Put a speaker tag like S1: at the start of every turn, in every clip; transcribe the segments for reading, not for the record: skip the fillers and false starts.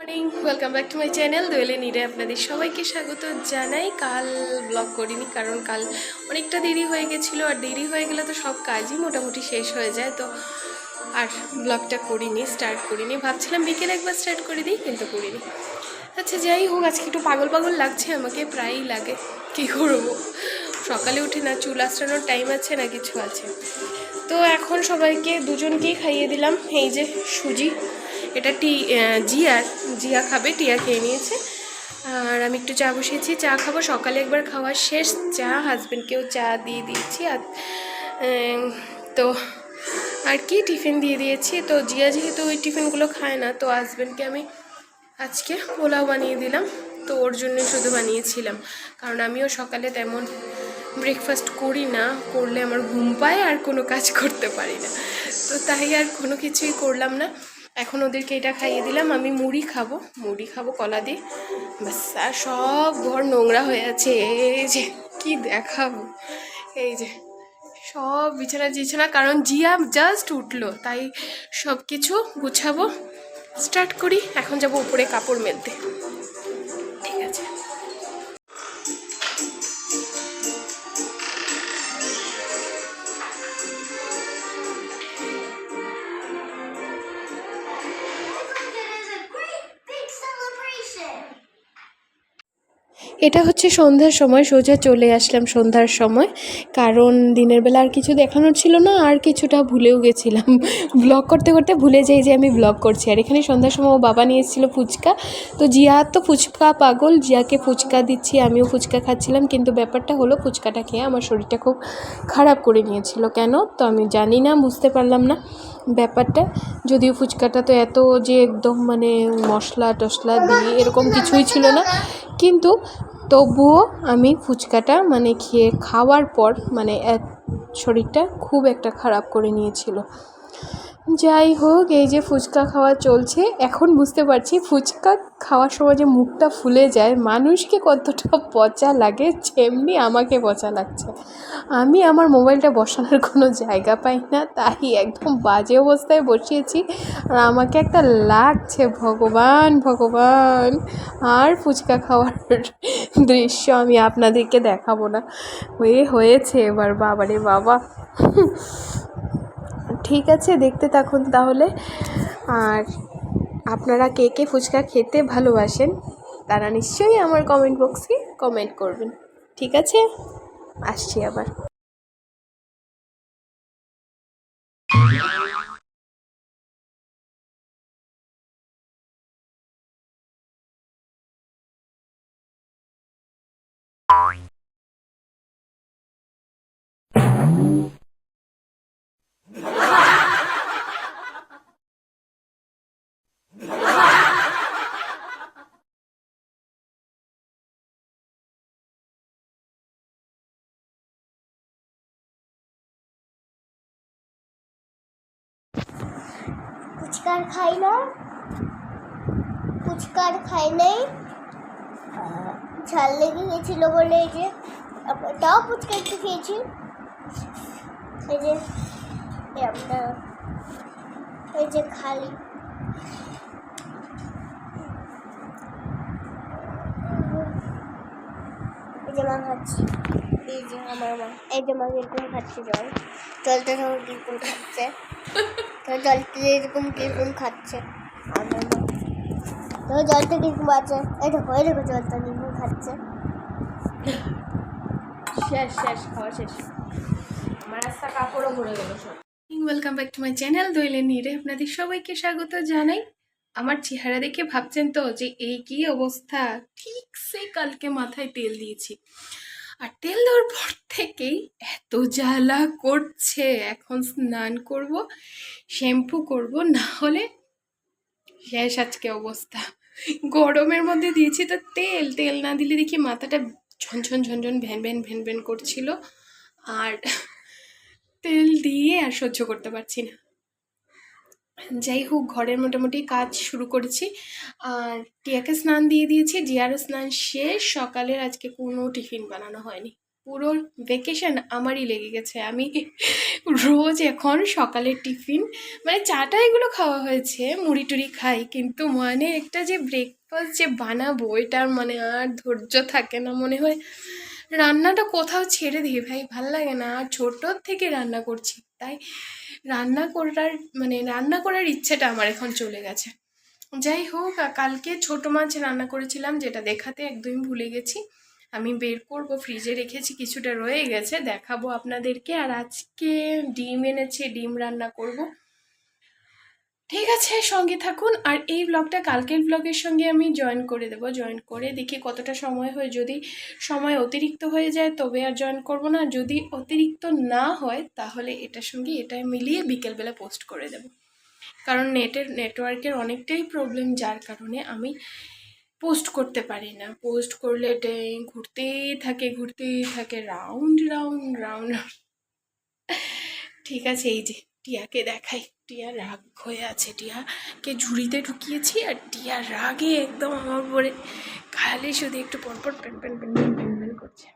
S1: Morning, welcome back to my channel দোয়েলে নিরে আপনাদের সবাইকে স্বাগত জানাই। কাল ব্লগ করিনি কারণ কাল অনেকটা দেরি হয়ে গেছিলো, আর দেরি হয়ে গেলে তো সব কাজই মোটামুটি শেষ হয়ে যায়, তো আর ব্লগটা স্টার্ট করিনি। ভাবছিলাম বিকেলে একবার স্টার্ট করে দিই, কিন্তু করিনি। আচ্ছা, যাই হোক, আজকে একটু পাগল পাগল লাগছে, আমাকে প্রায়ই লাগে, কী করবো, সকালে উঠে না চুল আঁচড়ানোর টাইম আছে না কিছু আছে। তো এখন সবাইকে দুজনকেই খাইয়ে দিলাম। এই যে সুজি, এটা জিয়া খাবে, টিয়া খেয়ে নিয়েছে, আর আমি একটু চা বসিয়েছি, চা খাবো। সকালে একবার খাওয়া শেষ চা, হাজব্যান্ডকেও চা দিয়ে দিয়েছি। আর তো আর কি টিফিন দিয়ে দিয়েছি। তো জিয়া যেহেতু ওই টিফিনগুলো খায় না, তো হাজব্যান্ডকে আমি আজকে পোলাও বানিয়ে দিলাম। তো ওর জন্য শুধু বানিয়েছিলাম, কারণ আমিও সকালে তেমন ব্রেকফাস্ট করি না, করলে আমার ঘুম পায় আর কোনো কাজ করতে পারি না, তো তাই আর কোনো কিছুই করলাম না। এখন ওদেরকে এটা খাইয়ে দিলাম, আমি মুড়ি খাবো কলা দিয়ে, বাস। আর সব ঘর নোংরা হয়ে আছে, এই যে কি দেখাবো, এই যে সব বিছানা, কারণ জিয়া জাস্ট উঠলো, তাই সব কিছু গুছাবো। স্টার্ট করি। এখন যাব উপরে কাপড় মেলতে, ঠিক আছে। এটা হচ্ছে সন্ধ্যার সময়, সোজা চলে আসলাম সন্ধ্যার সময়, কারণ দিনের বেলা আর কিছু দেখানোর ছিল না, আর কিছুটা ভুলেও গেছিলাম। ব্লগ করতে করতে ভুলে যাই যে আমি ব্লগ করছি। আর এখানে সন্ধ্যার সময় ও বাবা নিয়ে এসেছিলো ফুচকা, তো জিয়া তো ফুচকা পাগল, জিয়াকে ফুচকা দিচ্ছি, আমিও ফুচকা খাচ্ছিলাম। কিন্তু ব্যাপারটা হলো, ফুচকাটা খেয়ে আমার শরীরটা খুব খারাপ করে নিয়েছিল। কেন তো আমি জানি না, বুঝতে পারলাম না ব্যাপারটা। যদিও ফুচকাটা তো এত যে একদম মানে মশলা টশলা দিয়ে এরকম কিছুই ছিল না, কিন্তু তবুও আমি ফুচকাটা মানে খাওয়ার পর মানে শরীরটা খুব একটা খারাপ করে নিয়েছিল। যাই হোক, এই যে ফুচকা খাওয়া চলছে। এখন বুঝতে পারছি ফুচকা খাওয়ার সময় যে মুখটা ফুলে যায়, মানুষকে কতটা পচা লাগে, যেমনি আমাকে পচা লাগছে। আমি আমার মোবাইলটা বসানোর কোনো জায়গা পাই না, তাই একদম বাজে অবস্থায় বসিয়েছি, আর আমাকে একটা লাগছে, ভগবান ভগবান। আর ফুচকা খাওয়ার দৃশ্য আমি আপনাদেরকে দেখাবো না, হয়েছে এবার, বাবারে বাবা। ঠিক আছে, দেখতে থাকুন তাহলে। আর আপনারা কে কে ফুচকা খেতে ভালোবাসেন, তারা নিশ্চয়ই আমার কমেন্ট বক্সে কমেন্ট করবেন, ঠিক আছে। আসছি আবার।
S2: ফুচকার খাই না, ফুচকার খাই নাই, ঝাল লেগে গেছিল বলে এই যে তাও ফুচকা একটু খেয়েছি। এই যে আমরা এই যে খালি এই যে মা খাচ্ছি, এই যে আমার মা, এই যে মা কিরকম খাচ্ছে, জলটা সব কিরকম খাচ্ছে, জলটা এরকম কিরকম খাচ্ছে আমার মা, তো জলটা কিরকম আছে, এই দেখো জলটা কিরকম খাচ্ছে।
S1: শেষ খাওয়া শেষ, আমার রাস্তা কাপড়ও ভরে গেল সব। Welcome back to my channel দোয়েলে নিরে আপনাদের সবাইকে স্বাগত জানাই। আমার চেহারা দেখে ভাবছেন তো যে এই কি অবস্থা, ঠিক সেই কালকে মাথায় তেল দিয়েছি, আর তেল দেওয়ার পর থেকেই এত জ্বালা করছে। এখন স্নান করব, শ্যাম্পু করব, না হলে শেষ আজকে অবস্থা। গরমের মধ্যে দিয়েছি তো তেল, তেল না দিলে দেখি মাথাটা ঝনঝন ঝনঝন ভ্যান ভ্যান ভ্যান ভ্যান করছিল, আর তেল দিয়ে আর সহ্য করতে পারছি না। যাই হোক, ঘরের মোটামুটি কাজ শুরু করেছি, আর টিয়াকে স্নান দিয়ে দিয়েছি, জিয়ারও স্নান শেষ। সকালের আজকে কোনো টিফিন বানানো হয়নি, পুরো ভ্যাকেশন আমারই লেগে গেছে। আমি রোজ এখন সকালের টিফিন মানে চাটা এগুলো খাওয়া হয়েছে, মুড়ি টুড়ি খাই, কিন্তু মানে একটা যে ব্রেকফাস্ট যে বানাবো এটার মানে আর ধৈর্য থাকে না। মনে হয় রান্নাটা কোথাও ছেড়ে দিই ভাই, ভাল লাগে না। আর ছোটোর থেকে রান্না করছি, তাই রান্না করার ইচ্ছেটা আমার এখন চলে গেছে। যাই হোক, কালকে ছোট মাছ রান্না করেছিলাম, যেটা দেখাতে একদমই ভুলে গেছি। আমি বের করব, ফ্রিজে রেখেছি, কিছুটা রয়ে গেছে, দেখাবো আপনাদেরকে। আর আজকে ডিম এনেছে, ডিম রান্না করব। ঠিক আছে, সঙ্গে থাকুন। আর এই ব্লগটা কালকের ব্লগের সঙ্গে আমি জয়েন করে দেবো। জয়েন করে দেখি কতটা সময় হয়। যদি সময় অতিরিক্ত হয়ে যায় তবে আর জয়েন করব না, যদি অতিরিক্ত না হয় তাহলে এটার সঙ্গে এটা মিলিয়ে বিকেলবেলা পোস্ট করে দেব। কারণ নেটওয়ার্কের অনেকটাই প্রবলেম, যার কারণে আমি পোস্ট করতে পারি না। পোস্ট করলে এটা ঘুরতেই থাকে রাউন্ড রাউন্ড রাউন্ড। ঠিক আছে, এই যে টিয়াকে দেখাই। টিয়া রাগ হয়ে আছে, টিয়াকে ঝুড়িতে ঢুকিয়েছি আর টিয়া রাগে একদম আমার উপরে খালি শুধু একটু পরপর pan pan pan pan pan pan করছে।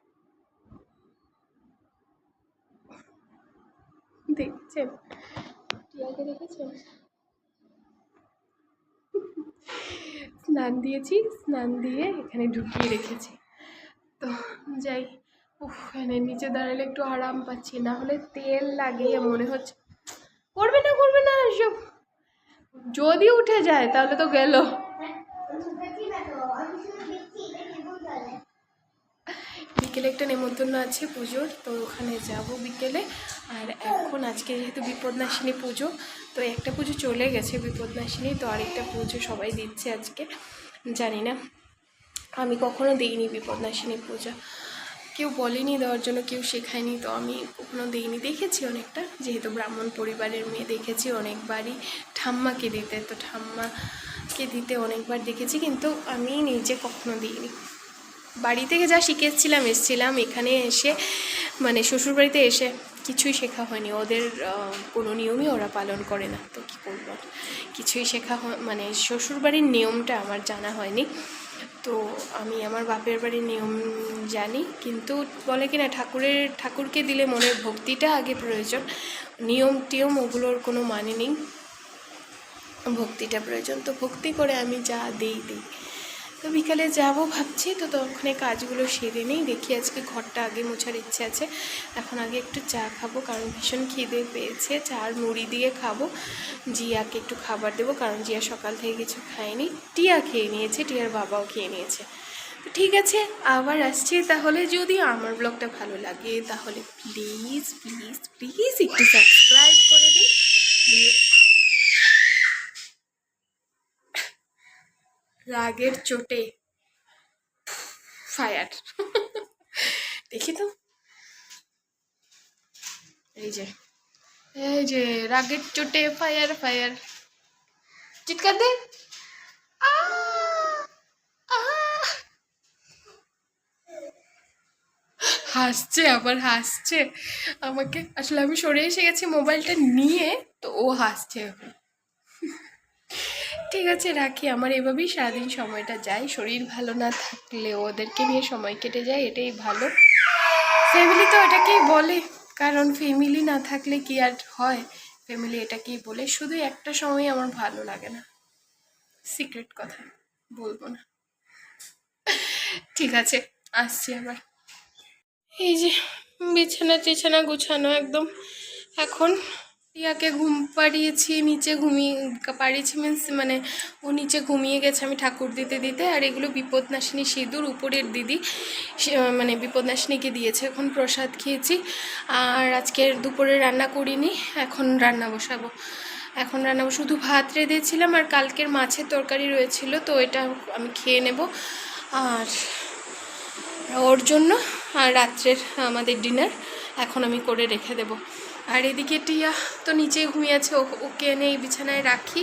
S1: দেখছেন টিয়াকে, দেখেছেন? স্নান দিয়েছি, স্নান দিয়ে এখানে ঢুকিয়ে রেখেছি। তো যাই, ফ্যানের নিচে দাঁড়ালে একটু আরাম পাচ্ছি, না হলে তেল লাগিয়ে মনে হচ্ছে করবে না এসব। যদি উঠে যায় তাহলে তো গেল। বিকেলে একটা নেমন্তন্ন আছে পুজোর, তো ওখানে যাব বিকেলে। আর এখন আজকে যেহেতু বিপদনাশিনী পুজো, তো একটা পুজো চলে গেছে বিপদনাশিনী, তো আরেকটা পুজো সবাই দিচ্ছে আজকে। জানি না, আমি কখনো দিইনি বিপদনাশিনী পূজা, কেউ বলেনি দেওয়ার জন্য, কেউ শেখায়নি, তো আমি কখনো দিইনি। দেখেছি অনেকটা, যেহেতু ব্রাহ্মণ পরিবারের মেয়ে, দেখেছি অনেকবারই ঠাম্মাকে দিতে, তো ঠাম্মাকে দিতে অনেকবার দেখেছি, কিন্তু আমি নিজে কখনো দিইনি। বাড়ি থেকে যা শিখেছিলাম এসেছিলাম, এখানে এসে মানে শ্বশুরবাড়িতে এসে কিছুই শেখা হয়নি। ওদের কোনো নিয়মই ওরা পালন করে না, তো কী করবো, কিছুই শেখা মানে শ্বশুরবাড়ির নিয়মটা আমার জানা হয়নি। তো আমি আমার বাপের বাড়ির নিয়ম জানি, কিন্তু বলে কি না ঠাকুরকে দিলে মনের ভক্তিটা আগে প্রয়োজন, নিয়ম টিয়ম ওগুলোর কোনো মানে নেই, ভক্তিটা প্রয়োজন। তো ভক্তি করে আমি যা দিই। তো বিকালে যাব ভাবছি, তো ওখানে কাজগুলো সেরে নেই। দেখি, আজকে ঘরটা আগে মোছার ইচ্ছে আছে। এখন আগে একটু চা খাবো, কারণ ভীষণ খিদে পেয়েছে। চা আর মুড়ি দিয়ে খাবো। জিয়াকে একটু খাবার দেবো, কারণ জিয়া সকাল থেকে কিছু খায়নি। টিয়া খেয়ে নিয়েছে, টিয়ার বাবাও খেয়ে নিয়েছে। তো ঠিক আছে, আবার আসছি তাহলে। যদি আমার ব্লগটা ভালো লাগে তাহলে প্লিজ প্লিজ প্লিজ একটু সাবস্ক্রাইব করে দিন। রাগের চোটে ফায়ার। দেখি তো, এই যে রাগের চোটে ফায়ার ফায়ার, চিৎকার দে। হাসছে, আবার হাসছে আমাকে। আসলে আমি সরে এসে গেছি মোবাইলটা নিয়ে, তো ও হাসছে এখন। ঠিক আছে, রাখি। আমার এভাবেই সারাদিন সময়টা যায়। শরীর ভালো না থাকলে ওদেরকে নিয়ে সময় কেটে যায়, এটাই ভালো। ফ্যামিলি তো এটাকেই বলে, কারণ ফ্যামিলি না থাকলে কি আর হয়, ফ্যামিলি এটাকেই বলে। শুধু একটা সময় আমার ভালো লাগে না, সিক্রেট কথা বলবো না। ঠিক আছে, আসছি আবার। এই যে বিছানা গুছানো একদম। এখন টিয়াকে ঘুম পাড়িয়েছি, নিচে পাড়িয়েছি মিন্স মানে ও নিচে ঘুমিয়ে গেছে, আমি ঠাকুর দিতে। আর এগুলো বিপদনাশিনী সিঁদুর, উপরের দিদি মানে বিপদনাশিনীকে দিয়েছে। এখন প্রসাদ খেয়েছি। আর আজকের দুপুরে রান্না করিনি, এখন রান্না বসাবো। শুধু ভাত রেঁধেছিলাম, আর কালকের মাছের তরকারি রয়েছিল, তো এটা আমি খেয়ে নেব। আর ওর জন্য আর রাত্রের আমাদের ডিনার এখন আমি করে রেখে দেব। আর এদিকে টিয়া তো নিচেই ঘুমিয়ে আছে, ওকে এনে এই বিছানায় রাখি।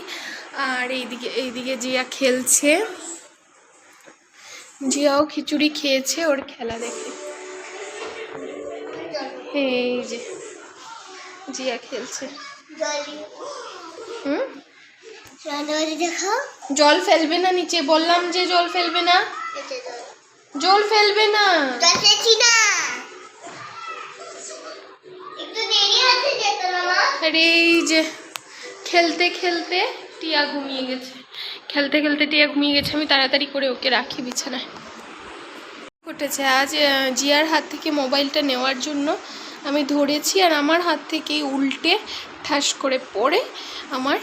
S1: আর এইদিকে জিয়া খেলছে, জিয়াও খিচুড়ি খেয়েছে, ওর খেলা দেখে। এই যে জিয়া খেলছে। জল ফেলবে না নিচে, বললাম যে জল ফেলবে না, জল ফেলবে না। আর এই যে খেলতে খেলতে টিয়া ঘুমিয়ে গেছে, আমি তাড়াতাড়ি করে ওকে রাখি বিছানায়। ঘটেছে আজ জিয়ার হাত থেকে মোবাইলটা নেওয়ার জন্য আমি ধরেছি, আর আমার হাত থেকেই উল্টে ঠাস করে পড়ে আমার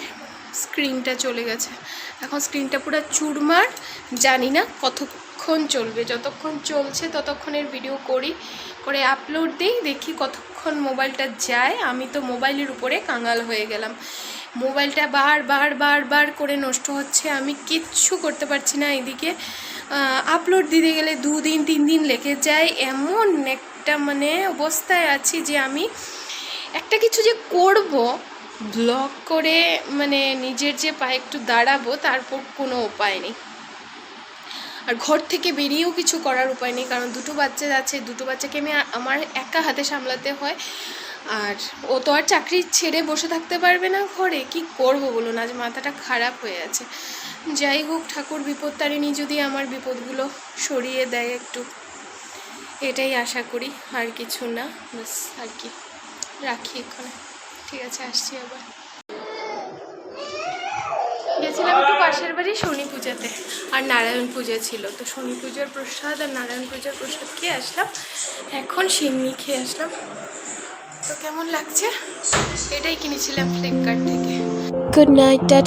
S1: স্ক্রিনটা চলে গেছে। এখন স্ক্রিনটা পুরো চুরমার, জানি না কতক্ষণ চলবে। যতক্ষণ চলছে ততক্ষণের ভিডিও করে আপলোড দিই, দেখি কতক্ষণ মোবাইলটা যায়। আমি তো মোবাইলের উপরে কাঙাল হয়ে গেলাম। মোবাইলটা বার করে নষ্ট হচ্ছে, আমি কিচ্ছু করতে পারছি না। এদিকে আপলোড দিতে গেলে 2 দিন 3 দিন লেগে যায়। এমন একটা মানে অবস্থায় আছি যে আমি একটা কিছু যে করব, ব্লগ করে মানে নিজের যে পায়ে একটু দাঁড়াবো, তারপর কোনো উপায় নেই। আর ঘর থেকে বেরিয়েও কিছু করার উপায় নেই, কারণ 2টো বাচ্চা আছে, 2টো বাচ্চাকে আমি আমার একা হাতে সামলাতে হয়। আর ও তো আর চাকরি ছেড়ে বসে থাকতে পারবে না ঘরে। কি করব বলুন, আজ মাথাটা খারাপ হয়ে আছে। যাই হোক, ঠাকুর বিপদতারিণী যদি আমার বিপদগুলো সরিয়ে দেয় একটু, এটাই আশা করি, আর কিছু না। ব্যাস, আর কি, রাখি এখানে। ঠিক আছে, আসছি আবার। গেছিলাম একটু পাশের বাড়ি শনি পূজাতে, আর নারায়ণ পূজা ছিল। তো শনি পূজার প্রসাদ আর নারায়ণ পূজার প্রসাদ খেয়ে আসলাম, এখন সিন্নি খেয়ে আসলাম। তো কেমন লাগছে? এটাই কিনেছিলাম ফ্লিপকার্ট থেকে। Good night, tata.